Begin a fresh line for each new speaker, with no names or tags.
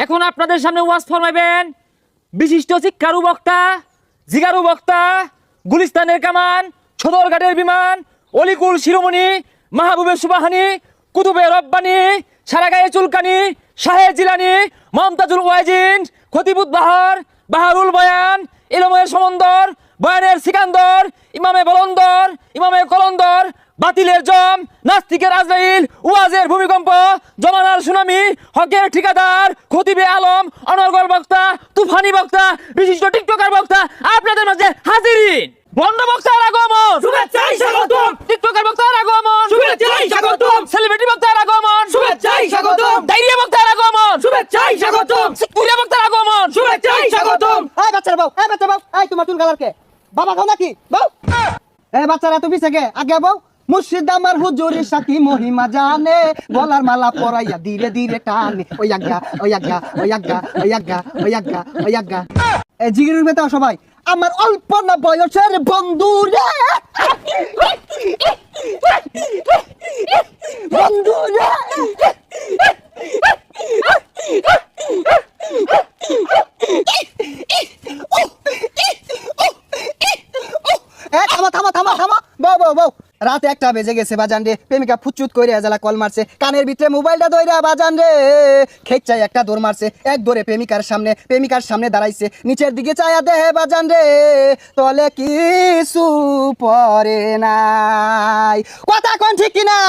এখন আপনাদের সামনে ওয়াজ ফরমাইবেন বিশিষ্ট শিক্ষারু বক্তা, জিগারু বক্তা, গুলিস্তানের কামান, সদরঘাটের বিমান, অলিকুল শিরোমণি, মাহবুবের সুবাহানি, কুতুবে রব্বানি, সারাগায়ে চুলকানি, শাহে জিলানি, মমতাজুল ওয়াজিন, খতিবুদ বাহার, বাহারুল বয়ান, ইলমের সমন্দর, বয়ানের সিকান্দর, ইমামে বলন্দর, ইমামে কলন্দর, বাতিলের জম, নাস্তিকের আজরাইল, ওয়াজের ভূমিকম্প, জমানার সুনামি, হকের ঠিকাদার, খতিবে আলম, অনর্গল বক্তা, তুফানি বক্তা, বিশিষ্ট টিকটকার বক্তা আপনাদের মাঝে হাজিরিন। বন্ধ বক্তার আগমন,
শুভেচ্ছায় স্বাগতম।
টিকটকার বক্তার আগমন,
শুভেচ্ছায় স্বাগতম।
সেলিব্রিটি বক্তার আগমন,
শুভেচ্ছায় স্বাগতম।
ডায়রিয়া বক্তার আগমন,
শুভেচ্ছায় স্বাগতম।
সিকুরিয়া বক্তার আগমন,
শুভেচ্ছায় স্বাগতম।
এই বাচ্চারা বউ, এই বাচ্চা বউ, এই তোমার চুল কালার কে? বাবা খাও নাকি? বউ। এই বাচ্চারা তুমি থেকে আগে বউ। মুর্শিদ আমার হুজুরের সাথী মহিমা জানে, গলার মালা পরাইয়া ধীরে ধীরে টানে। ওই আজ্ঞা, ওই আজ্ঞা, ওই আজ্ঞা, ওই আজ্ঞা, ওই আজ্ঞা, ওই আজ্ঞা। এই জিগির মেতে সবাই আমার অল্প না বয়সের বন্ধু রে, বন্ধু রে। থামা থামা থামা থামা বউ বউ বউ, রাত 1টা বেজে গেছে বাজান রে। প্রেমিকা ফুচুত কইরা এজালা কল মারছে, কানের ভিতরে মোবাইলটা ধইরা বাজান রে খেচ্চাই একটা দৌড় মারছে। এক দৌড়ে প্রেমিকার সামনে দাঁড়াইছে, নিচের দিকে চায়া দেহে বাজান রে তলে কিছু পরে নাই। কথা কোন ঠিক কিনা?